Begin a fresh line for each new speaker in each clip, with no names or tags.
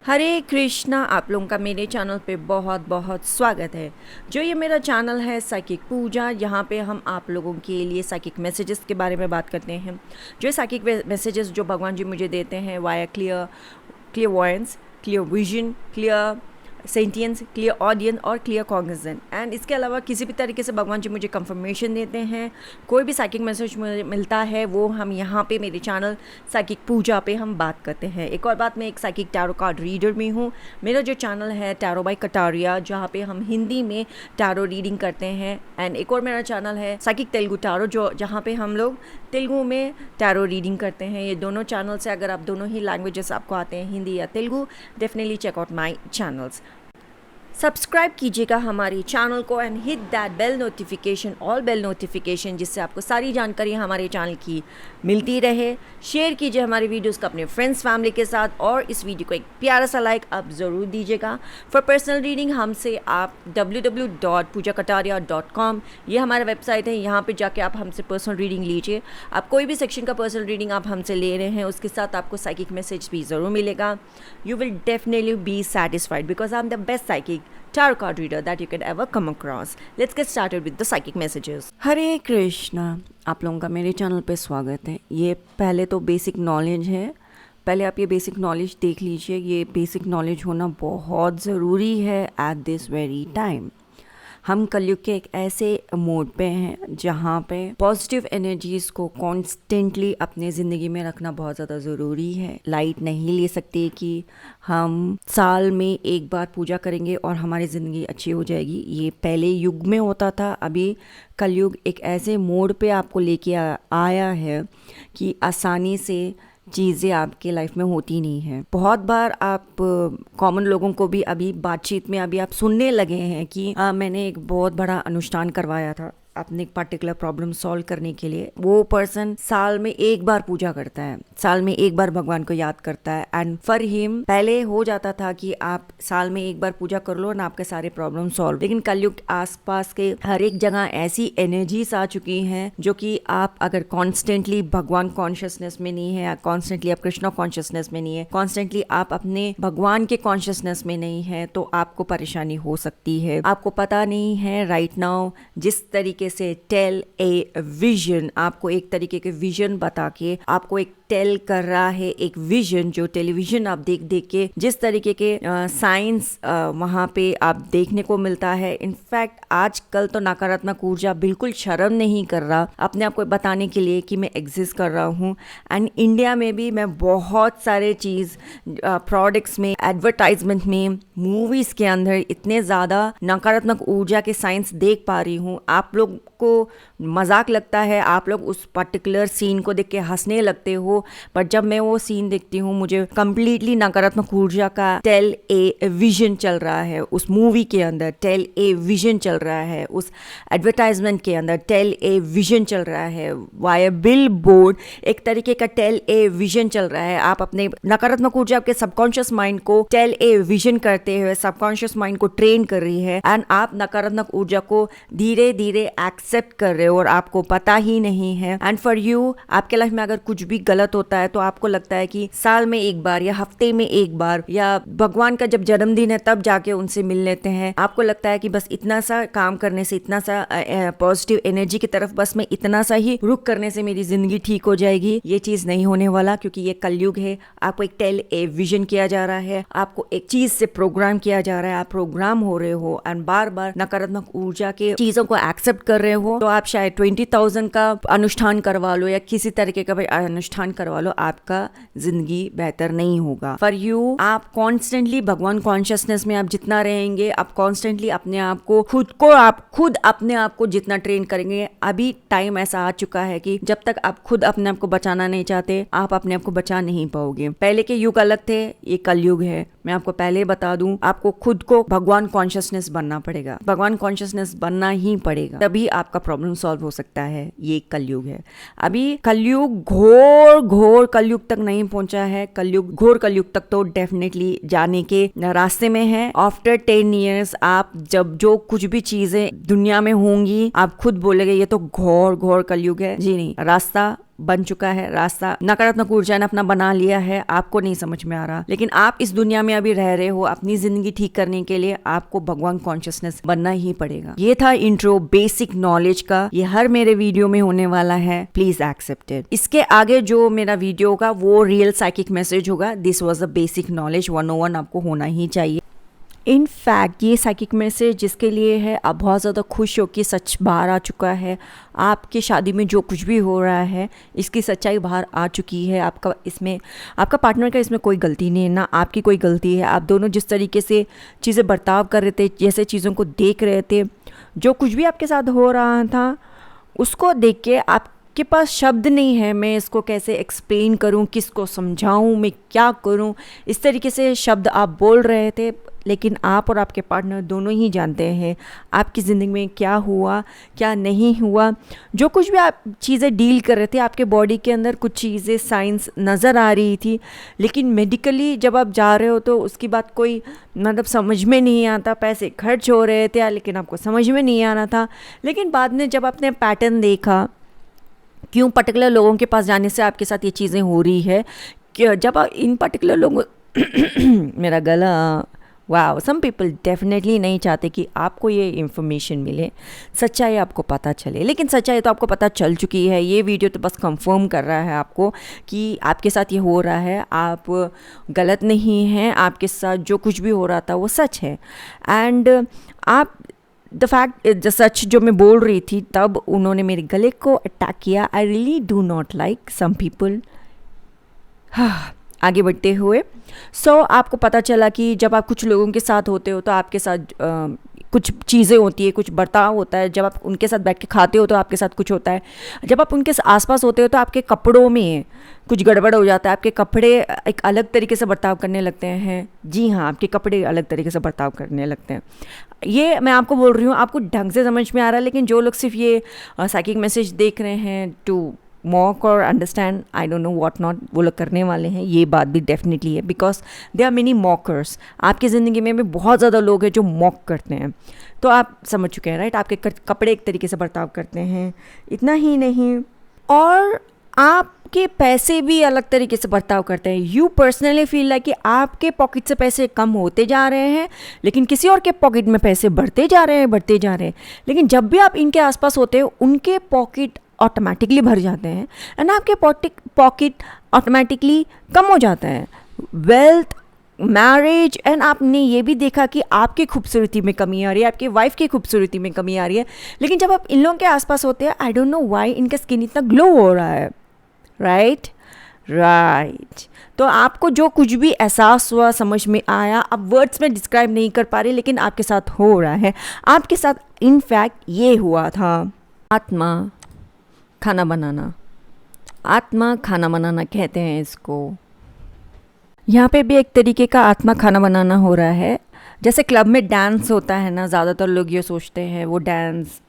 हरे कृष्णा। आप लोगों का मेरे चैनल पे बहुत बहुत स्वागत है। जो ये मेरा चैनल है साइकिक पूजा, यहाँ पे हम आप लोगों के लिए साइकिक मैसेजेस के बारे में बात करते हैं। जो साइकिक मैसेजेस जो भगवान जी मुझे देते हैं via clear voyance, clear vision, clear sentience, clear audience और क्लियर कॉग्निजेंट। एंड इसके अलावा किसी भी तरीके से भगवान जी मुझे कंफर्मेशन देते हैं। कोई भी साइकिक मैसेज मुझे मिलता है वो हम यहाँ पे मेरे चैनल साइकिक पूजा पे हम बात करते हैं। एक और बात, मैं एक साइकिक टैरो कार्ड रीडर भी हूँ। मेरा जो चैनल है टैरो बाय कटारिया, जहाँ पे हम हिंदी में टैरो रीडिंग करते हैं। एंड एक और मेरा चैनल है साइकिक तेलुगु टैरो, जहाँ पे हम लोग तेलुगु में टैरो रीडिंग करते हैं। ये दोनों चैनल से अगर आप दोनों ही लैंग्वेजेस आपको आते हैं, हिंदी या Telugu, definitely check out my channels. Subscribe कीजिएगा हमारे चैनल को and hit that bell notification, all bell notification, जिससे आपको सारी जानकारी हमारे चैनल की मिलती रहे। शेयर कीजिए हमारे वीडियोस को अपने फ्रेंड्स फैमिली के साथ और इस वीडियो को एक प्यारा सा लाइक आप ज़रूर दीजिएगा। फॉर पर्सनल रीडिंग हमसे आप www.pujakataria.com ये हमारा वेबसाइट है। यहाँ पे जाके आप हमसे पर्सनल रीडिंग लीजिए। आप कोई भी सेक्शन का पर्सनल रीडिंग आप हमसे ले रहे हैं, उसके साथ आपको साइकिक मैसेज भी ज़रूर मिलेगा। You will definitely be satisfied because I am the best psychic tarot card reader that you can ever come across. Let's get started with the psychic messages. हरे कृष्णा। आप लोगों का मेरे चैनल पे स्वागत है। ये पहले तो बेसिक नॉलेज है, पहले आप ये बेसिक नॉलेज देख लीजिए। ये बेसिक नॉलेज होना बहुत ज़रूरी है एट दिस वेरी टाइम। हम कलयुग के एक ऐसे मोड पे हैं जहाँ पे पॉजिटिव एनर्जीज़ को कॉन्स्टेंटली अपने ज़िंदगी में रखना बहुत ज़्यादा ज़रूरी है। लाइट नहीं ले सकते कि हम साल में एक बार पूजा करेंगे और हमारी ज़िंदगी अच्छी हो जाएगी। ये पहले युग में होता था। अभी कलयुग एक ऐसे मोड पे आपको लेके आया है कि आसानी से चीज़ें आपके लाइफ में होती नहीं हैं। बहुत बार आप कॉमन लोगों को भी अभी बातचीत में अभी आप सुनने लगे हैं कि मैंने एक बहुत बड़ा अनुष्ठान करवाया था अपने एक पर्टिकुलर प्रॉब्लम सॉल्व करने के लिए। वो पर्सन साल में एक बार पूजा करता है, साल में एक बार भगवान को याद करता है। एंड फॉर हिम पहले हो जाता था कि आप साल में एक बार पूजा कर लो ना, आपके सारे प्रॉब्लम सॉल्व। लेकिन कलयुग आसपास के हर एक जगह ऐसी एनर्जीज आ चुकी हैं जो कि आप अगर कॉन्स्टेंटली भगवान कॉन्शियसनेस में नहीं है, कॉन्स्टेंटली आप कृष्णा कॉन्शियसनेस में नहीं है, कॉन्स्टेंटली आप अपने भगवान के कॉन्शियसनेस में नहीं है, तो आपको परेशानी हो सकती है। आपको पता नहीं है राइट नाउ जिस तरीके से टेल ए विजन, आपको एक तरीके के विजन बता के आपको एक टेल कर रहा है एक विजन, जो टेलीविजन आप देख देख के जिस तरीके के साइंस वहाँ पे आप देखने को मिलता है। इनफैक्ट आजकल तो नकारात्मक ऊर्जा बिल्कुल शर्म नहीं कर रहा अपने आप को बताने के लिए कि मैं एग्जिस्ट कर रहा हूँ। एंड इंडिया में भी मैं बहुत सारे चीज़ प्रोडक्ट्स में, एडवर्टाइजमेंट में, मूवीज़ के अंदर इतने ज़्यादा नकारात्मक ऊर्जा के साइंस देख पा रही हूँ। आप लोग को मजाक लगता है, आप लोग उस पर्टिकुलर सीन को देख के हंसने लगते हो, पर जब मैं वो सीन देखती हूँ मुझे कंप्लीटली नकारात्मक ऊर्जा का टेल ए विजन चल रहा है। उस मूवी के अंदर टेल ए विजन चल रहा है, उस एडवर्टाइजमेंट के अंदर टेल ए विजन चल रहा है, वाया बिल बोर्ड एक तरीके का टेल ए विजन चल रहा है। आप अपने नकारात्मक ऊर्जा आपके सबकॉन्शियस माइंड को टेल ए विजन करते हुए सबकॉन्शियस माइंड को ट्रेन कर रही है। एंड आप नकारात्मक ऊर्जा को धीरे धीरे एक्सेप्ट कर रहे हो और आपको पता ही नहीं है। एंड फॉर यू, आपके लाइफ में अगर कुछ भी गलत होता है तो आपको लगता है कि साल में एक बार या हफ्ते में एक बार या भगवान का जब जन्मदिन है तब जाके उनसे मिल लेते हैं। आपको लगता है कि बस इतना सा काम करने से, इतना सा पॉजिटिव एनर्जी की तरफ बस मैं इतना सा ही रुख करने से मेरी जिंदगी ठीक हो जाएगी। ये चीज नहीं होने वाला, क्योंकि ये कलयुग है। आपको एक टेल ए विजन किया जा रहा है, आपको एक चीज से प्रोग्राम किया जा रहा है, आप प्रोग्राम हो रहे हो एंड बार बार नकारात्मक ऊर्जा के चीजों को एक्सेप्ट कर रहे हो। तो आप शायद 20,000 का अनुष्ठान करवा लो या किसी तरीके का अनुष्ठान करवा लो, आपका जिंदगी बेहतर नहीं होगा। फॉर यू, आप कॉन्स्टेंटली भगवान कॉन्शियसनेस में आप जितना रहेंगे, आप कॉन्स्टेंटली अपने आप को खुद अपने आप को जितना ट्रेन करेंगे। अभी टाइम ऐसा आ चुका है कि जब तक आप खुद अपने आप को बचाना नहीं चाहते, आप अपने आप को बचा नहीं पाओगे। पहले के युग अलग थे, ये कलयुग है। मैं आपको पहले बता दूं, आपको खुद को भगवान कॉन्शियसनेस बनना पड़ेगा, भगवान कॉन्शियसनेस बनना ही पड़ेगा, तभी आपका प्रॉब्लम सॉल्व हो सकता है। ये कलयुग है। अभी कलयुग घोर कलयुग तक नहीं पहुंचा है। कलयुग, घोर कलयुग तक तो डेफिनेटली जाने के रास्ते में है। आफ्टर 10 years आप जब जो कुछ भी चीजें दुनिया में होंगी, आप खुद बोलेंगे ये तो घोर कलयुग है। जी नहीं, रास्ता बन चुका है, रास्ता नकारात्मक ऊर्जा ने अपना बना लिया है, आपको नहीं समझ में आ रहा, लेकिन आप इस दुनिया में अभी रह रहे हो, अपनी जिंदगी ठीक करने के लिए आपको भगवान कॉन्शियसनेस बनना ही पड़ेगा। ये था इंट्रो बेसिक नॉलेज का, ये हर मेरे वीडियो में होने वाला है, प्लीज एक्सेप्ट इट। इसके आगे जो मेरा वीडियो होगा वो रियल साइकिक मैसेज होगा। This was a basic knowledge 101 आपको होना ही चाहिए। इनफैक्ट ये साइकिक मैसेज जिसके लिए है, आप बहुत ज़्यादा खुश हो कि सच बाहर आ चुका है, आपकी शादी में जो कुछ भी हो रहा है इसकी सच्चाई बाहर आ चुकी है। आपका पार्टनर का इसमें कोई गलती नहीं है, ना आपकी कोई गलती है। आप दोनों जिस तरीके से चीज़ें बर्ताव कर रहे थे, जैसे चीज़ों को देख रहे थे, जो कुछ भी आपके साथ हो रहा था उसको देख के आपके पास शब्द नहीं है, मैं इसको कैसे एक्सप्लेन करूं, किसको समझाऊं, मैं क्या करूं, इस तरीके से शब्द आप बोल रहे थे। लेकिन आप और आपके पार्टनर दोनों ही जानते हैं आपकी ज़िंदगी में क्या हुआ, क्या नहीं हुआ। जो कुछ भी आप चीज़ें डील कर रहे थे, आपके बॉडी के अंदर कुछ चीज़ें साइंस नज़र आ रही थी, लेकिन मेडिकली जब आप जा रहे हो तो उसकी बात कोई मतलब समझ में नहीं आता। पैसे खर्च हो रहे थे लेकिन आपको समझ में नहीं आ रहा था। लेकिन बाद में जब आपने पैटर्न देखा, क्यों पर्टिकुलर लोगों के पास जाने से आपके साथ ये चीज़ें हो रही है, कि जब आप इन पर्टिकुलर लोगों मेरा गला वाह, सम पीपल डेफिनेटली नहीं चाहते कि आपको ये इन्फॉर्मेशन मिले, सच्चाई आपको पता चले। लेकिन सच्चाई तो आपको पता चल चुकी है। ये वीडियो तो बस कंफर्म कर रहा है आपको कि आपके साथ ये हो रहा है, आप गलत नहीं हैं, आपके साथ जो कुछ भी हो रहा था वो सच है। एंड आप द फैक्ट सच जो मैं बोल रही थी, तब उन्होंने मेरे गले को अटैक किया। I really do not like some people. आगे बढ़ते हुए आपको पता चला कि जब आप कुछ लोगों के साथ होते हो तो आपके साथ कुछ चीज़ें होती है, कुछ बर्ताव होता है। जब आप उनके साथ बैठ के खाते हो तो आपके साथ कुछ होता है। जब आप उनके आसपास होते हो तो आपके कपड़ों में कुछ गड़बड़ हो जाता है, आपके कपड़े एक अलग तरीके से बर्ताव करने लगते हैं। जी हाँ, आपके कपड़े अलग तरीके से बर्ताव करने लगते हैं। ये मैं आपको बोल रही हूँ, आपको ढंग से समझ में आ रहा है। लेकिन जो लोग सिर्फ ये साइकिक मैसेज देख रहे हैं टू मॉक और understand, I don't know what not, वो लोग करने वाले हैं। ये बात भी डेफिनेटली है, बिकॉज दे आर मेनी मॉकर्स। आपकी ज़िंदगी में भी बहुत ज़्यादा लोग हैं जो मॉक करते हैं। तो आप समझ चुके हैं, राइट? आपके कपड़े एक तरीके से बर्ताव करते हैं। इतना ही नहीं, और आपके पैसे भी अलग तरीके से बर्ताव करते हैं। यू पर्सनली फील लाइक कि आपके पॉकेट से पैसे कम होते जा रहे हैं, लेकिन किसी और के पॉकेट में पैसे बढ़ते जा रहे हैं। लेकिन जब भी आप इनके आसपास होते हो, उनके पॉकेट ऑटोमेटिकली भर जाते हैं एंड आपके पॉकेट ऑटोमेटिकली कम हो जाता है। वेल्थ, मैरिज, एंड आपने ये भी देखा कि आपकी खूबसूरती में कमी आ रही है, आपकी वाइफ की खूबसूरती में कमी आ रही है। लेकिन जब आप इन लोगों के आसपास होते हैं, आई डोंट नो व्हाई इनका स्किन इतना ग्लो हो रहा है, राइट। तो आपको जो कुछ भी एहसास हुआ, समझ में आया, आप वर्ड्स में डिस्क्राइब नहीं कर पा रहे, लेकिन आपके साथ हो रहा है। आपके साथ इनफैक्ट ये हुआ था। आत्मा खाना बनाना कहते हैं इसको। यहाँ पे भी एक तरीके का आत्मा खाना बनाना हो रहा है। जैसे क्लब में डांस होता है ना, ज़्यादातर लोग ये सोचते हैं वो डांस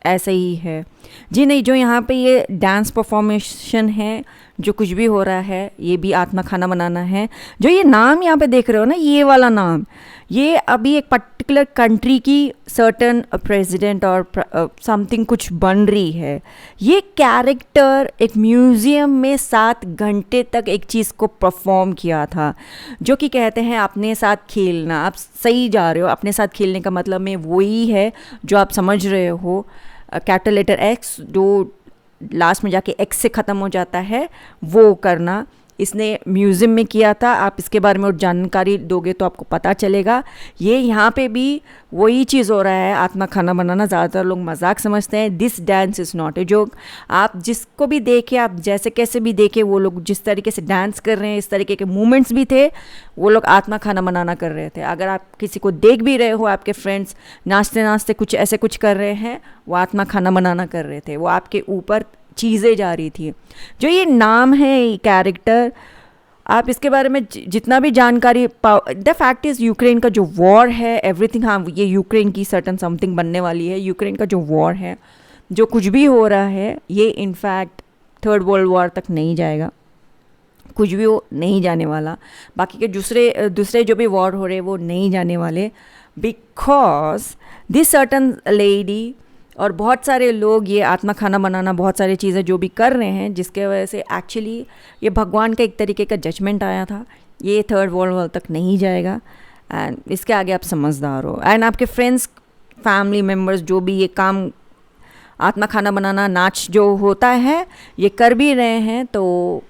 ऐसे ही है। जी नहीं, जो यहाँ पे ये डांस परफॉर्मेशन है, जो कुछ भी हो रहा है, ये भी आत्मा खाना बनाना है। जो ये नाम यहाँ पे देख रहे हो ना, ये वाला नाम, ये अभी एक पर्टिकुलर कंट्री की सर्टन प्रेसिडेंट और समथिंग कुछ बन रही है। ये कैरेक्टर एक म्यूज़ियम में 7 घंटे तक एक चीज़ को परफॉर्म किया था, जो कि कहते हैं अपने साथ खेलना। आप सही जा रहे हो, अपने साथ खेलने का मतलब में वही है जो आप समझ रहे हो, कैपिटल लेटर एक्स, जो लास्ट में जाके एक्स से ख़त्म हो जाता है, वो करना। इसने म्यूज़ियम में किया था। आप इसके बारे में और जानकारी दोगे तो आपको पता चलेगा। ये यहाँ पे भी वही चीज़ हो रहा है, आत्मा खाना बनाना। ज़्यादातर लोग मजाक समझते हैं। This dance is not a joke. आप जिसको भी देखे, आप जैसे कैसे भी देखे, वो लोग जिस तरीके से डांस कर रहे हैं, इस तरीके के मूवमेंट्स भी थे, वो लोग आत्मा खाना बनाना कर रहे थे। अगर आप किसी को देख भी रहे हो, आपके फ्रेंड्स नाचते नाचते कुछ ऐसे कुछ कर रहे हैं, वो आत्मा खाना बनाना कर रहे थे। वो आपके ऊपर चीज़ें जा रही थी। जो ये नाम है, ये कैरेक्टर, आप इसके बारे में जितना भी जानकारी पाओ, द फैक्ट इज़ यूक्रेन का जो वॉर है, एवरीथिंग, हाँ ये यूक्रेन की सर्टन समथिंग बनने वाली है। यूक्रेन का जो वॉर है, जो कुछ भी हो रहा है, ये इनफैक्ट 3rd वर्ल्ड वॉर तक नहीं जाएगा, कुछ भी वो नहीं जाने वाला। बाकी के दूसरे जो भी वॉर हो रहे वो नहीं जाने वाले, बिकॉज दिस सर्टन लेडी और बहुत सारे लोग ये आत्मा खाना बनाना बहुत सारी चीज़ें जो भी कर रहे हैं, जिसके वजह से एक्चुअली ये भगवान का एक तरीके का जजमेंट आया था। ये थर्ड वर्ल्ड वॉर तक नहीं जाएगा एंड इसके आगे आप समझदार हो। एंड आपके फ्रेंड्स फैमिली मेम्बर्स जो भी ये काम आत्मा खाना बनाना नाच जो होता है ये कर भी रहे हैं, तो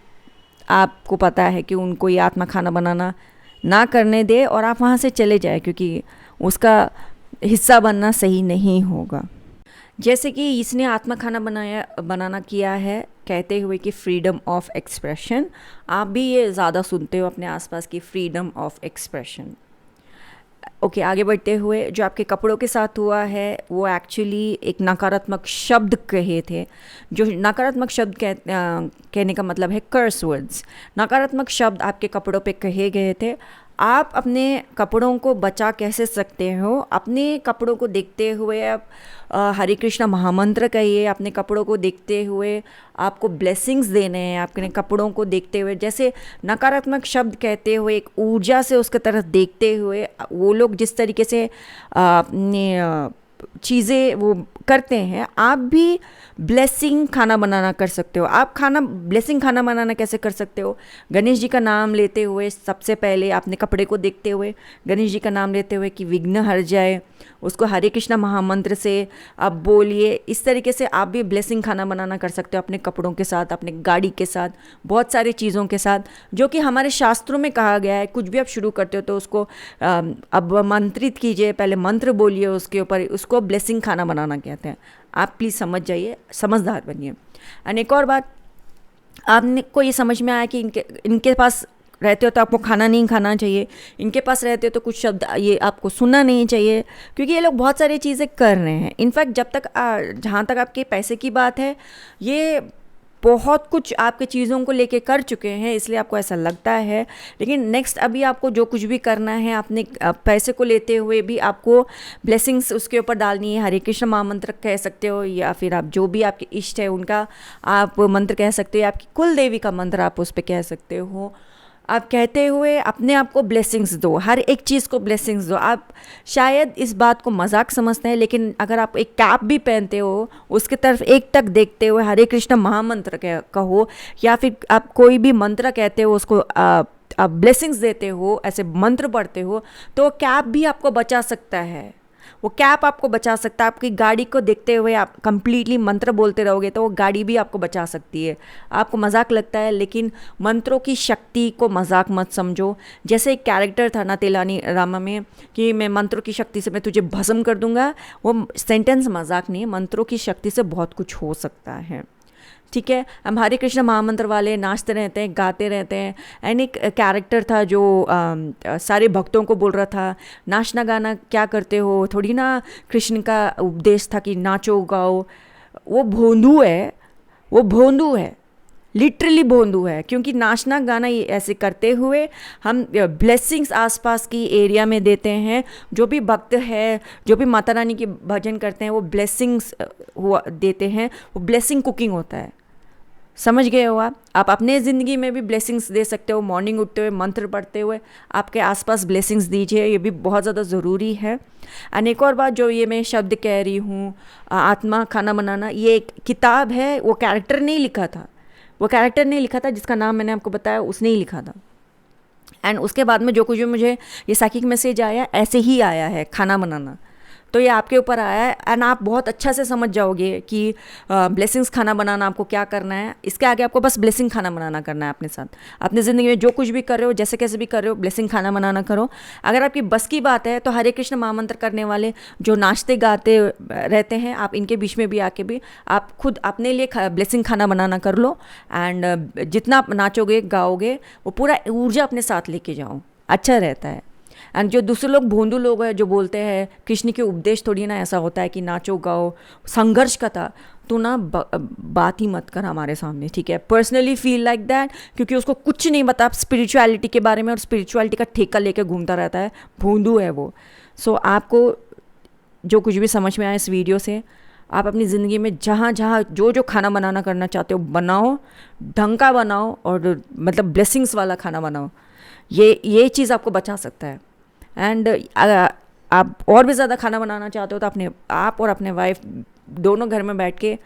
आपको पता है कि उनको ये आत्मा खाना बनाना ना करने दे और आप वहाँ से चले जाए, क्योंकि उसका हिस्सा बनना सही नहीं होगा। जैसे कि इसने आत्मा खाना बनाना किया है कहते हुए कि फ्रीडम ऑफ एक्सप्रेशन, आप भी ये ज़्यादा सुनते हो अपने आसपास की फ्रीडम ऑफ एक्सप्रेशन। ओके, आगे बढ़ते हुए जो आपके कपड़ों के साथ हुआ है वो एक्चुअली एक नकारात्मक शब्द कहे थे। जो नकारात्मक शब्द कहने का मतलब है कर्स वर्ड्स। नकारात्मक शब्द आपके कपड़ों पे कहे गए थे। आप अपने कपड़ों को बचा कैसे सकते हो? अपने कपड़ों को देखते हुए आप हरे कृष्णा महामंत्र कहिए। अपने कपड़ों को देखते हुए आपको ब्लेसिंग्स देने हैं। अपने कपड़ों को देखते हुए, जैसे नकारात्मक शब्द कहते हुए एक ऊर्जा से उसके तरफ देखते हुए वो लोग जिस तरीके से अपने चीज़ें वो करते हैं, आप भी ब्लेसिंग खाना बनाना कर सकते हो। आप ब्लेसिंग खाना बनाना कैसे कर सकते हो? गणेश जी का नाम लेते हुए, सबसे पहले अपने कपड़े को देखते हुए गणेश जी का नाम लेते हुए कि विघ्न हर जाए, उसको हरे कृष्णा महामंत्र से आप बोलिए। इस तरीके से आप भी ब्लेसिंग खाना बनाना कर सकते हो अपने कपड़ों के साथ, अपने गाड़ी के साथ, बहुत सारी चीज़ों के साथ, जो कि हमारे शास्त्रों में कहा गया है। कुछ भी आप शुरू करते हो तो उसको अब मंत्रित कीजिए, पहले मंत्र बोलिए उसके ऊपर, उसको ब्लेसिंग खाना बनाना कहते हैं। आप प्लीज़ समझ जाइए, समझदार बनिए। और एक और बात, आपने को ये समझ में आया कि इनके पास रहते हो तो आपको खाना नहीं खाना चाहिए, इनके पास रहते हो तो कुछ शब्द ये आपको सुनना नहीं चाहिए, क्योंकि ये लोग बहुत सारी चीज़ें कर रहे हैं। इनफैक्ट जब तक जहाँ तक आपके पैसे की बात है, ये बहुत कुछ आपके चीज़ों को लेके कर चुके हैं, इसलिए आपको ऐसा लगता है। लेकिन नेक्स्ट अभी आपको जो कुछ भी करना है, अपने पैसे को लेते हुए भी आपको ब्लेसिंग्स उसके ऊपर डालनी है। हरे कृष्ण महामंत्र कह सकते हो, या फिर आप जो भी आपके इष्ट है उनका आप मंत्र कह सकते हो, या आपकी कुल देवी का मंत्र आप उस पर कह सकते हो। आप कहते हुए अपने आप को ब्लेसिंग्स दो, हर एक चीज़ को ब्लेसिंग्स दो। आप शायद इस बात को मजाक समझते हैं, लेकिन अगर आप एक कैप भी पहनते हो, उसके तरफ एक टक देखते हुए हरे कृष्ण महामंत्र कहो, या फिर आप कोई भी मंत्र कहते हो उसको आप ब्लेसिंग्स देते हो, ऐसे मंत्र पढ़ते हो, तो कैप भी आपको बचा सकता है। वो कैप आपको बचा सकता है। आपकी गाड़ी को देखते हुए आप कंप्लीटली मंत्र बोलते रहोगे तो वो गाड़ी भी आपको बचा सकती है। आपको मजाक लगता है, लेकिन मंत्रों की शक्ति को मजाक मत समझो। जैसे एक कैरेक्टर था ना तेलानी रामा में कि मैं मंत्रों की शक्ति से मैं तुझे भस्म कर दूंगा, वो सेंटेंस मजाक नहीं है। मंत्रों की शक्ति से बहुत कुछ हो सकता है, ठीक है। हम हरे कृष्ण महामंत्र वाले नाचते रहते हैं, गाते रहते हैं। एंड एक कैरेक्टर था जो सारे भक्तों को बोल रहा था, नाचना गाना क्या करते हो, थोड़ी ना कृष्ण का उपदेश था कि नाचो गाओ। वो भोंदू है, वो भोंदू है, लिटरली भोंदू है। क्योंकि नाचना गाना ये ऐसे करते हुए हम ब्लेसिंग्स आसपास की एरिया में देते हैं। जो भी भक्त है, जो भी माता रानी के भजन करते हैं, वो ब्लेसिंग्स देते हैं। वो ब्लेसिंग कुकिंग होता है, समझ गए हो आप अपने ज़िंदगी में भी ब्लेसिंग्स दे सकते हो। मॉर्निंग उठते हुए मंत्र पढ़ते हुए आपके आसपास ब्लेसिंग्स दीजिए, ये भी बहुत ज़्यादा ज़रूरी है। और एक और बात, जो ये मैं शब्द कह रही हूँ आत्मा खाना बनाना, ये एक किताब है, वो कैरेक्टर नहीं लिखा था, वो कैरेक्टर नहीं लिखा था जिसका नाम मैंने आपको बताया, उसने ही लिखा था। एंड उसके बाद में जो कुछ भी मुझे ये साइकिक मैसेज आया, ऐसे ही आया है खाना बनाना, तो ये आपके ऊपर आया है। एंड आप बहुत अच्छा से समझ जाओगे कि ब्लेसिंग्स खाना बनाना आपको क्या करना है। इसके आगे आपको बस ब्लेसिंग खाना बनाना करना है अपने साथ, अपनी ज़िंदगी में जो कुछ भी कर रहे हो, जैसे कैसे भी कर रहे हो, ब्लेसिंग खाना बनाना करो। अगर आपकी बस की बात है तो हरे कृष्ण महामंत्र करने वाले जो नाचते गाते रहते हैं, आप इनके बीच में भी आके भी आप खुद अपने लिए ब्लेसिंग खाना बनाना कर लो। एंड जितना आप नाचोगे गाओगे, वो पूरा ऊर्जा अपने साथ लेके जाओ, अच्छा रहता है। एंड जो दूसरे लोग भोंदू लोग हैं जो बोलते हैं कृष्ण के उपदेश थोड़ी ना ऐसा होता है कि नाचो गाओ, संघर्ष का था, तो ना बात ही मत कर हमारे सामने, ठीक है। पर्सनली फील लाइक दैट, क्योंकि उसको कुछ नहीं पता स्पिरिचुअलिटी के बारे में, और स्पिरिचुअलिटी का ठेका लेके घूमता रहता है, भोंदू है वो। सो आपको जो कुछ भी समझ में आया इस वीडियो से, आप अपनी ज़िंदगी में जहाँ जहाँ जो जो खाना बनाना करना चाहते हो बनाओ, ढंग का बनाओ, और मतलब ब्लेसिंग्स वाला खाना बनाओ। ये चीज़ आपको बचा सकता है। एंड आप और भी ज़्यादा खाना बनाना चाहते हो तो आप और अपने वाइफ दोनों घर में बैठ के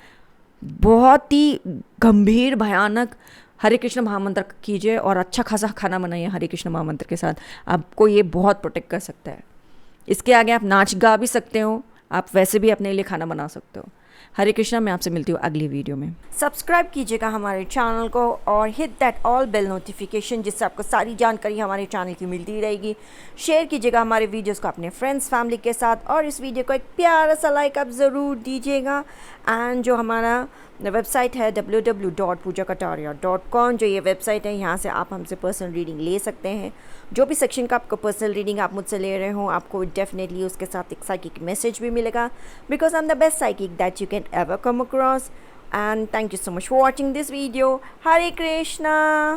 बहुत ही गंभीर भयानक हरे कृष्ण महामंत्र कीजिए और अच्छा खासा खाना बनाइए हरे कृष्ण महामंत्र के साथ। आपको ये बहुत प्रोटेक्ट कर सकता है। इसके आगे आप नाच गा भी सकते हो, आप वैसे भी अपने लिए खाना बना सकते हो। हरे कृष्णा, मैं आपसे मिलती हूँ अगली वीडियो में। सब्सक्राइब कीजिएगा हमारे चैनल को और hit that all bell notification, जिससे आपको सारी जानकारी हमारे चैनल की मिलती रहेगी। शेयर कीजिएगा हमारे वीडियोस को अपने फ्रेंड्स फैमिली के साथ और इस वीडियो को एक प्यारा सा लाइक आप ज़रूर दीजिएगा। एंड जो हमारा वेबसाइट है www.poojakataria.com, जो ये वेबसाइट है, यहाँ से आप हमसे पर्सनल रीडिंग ले सकते हैं। जो भी सेक्शन का आपको पर्सनल रीडिंग आप मुझसे ले रहे हो, आपको डेफिनेटली उसके साथ एक साइकिक मैसेज भी मिलेगा, because I am the best psychic that you can ever come across. And thank you so much for watching this video. Hare Krishna.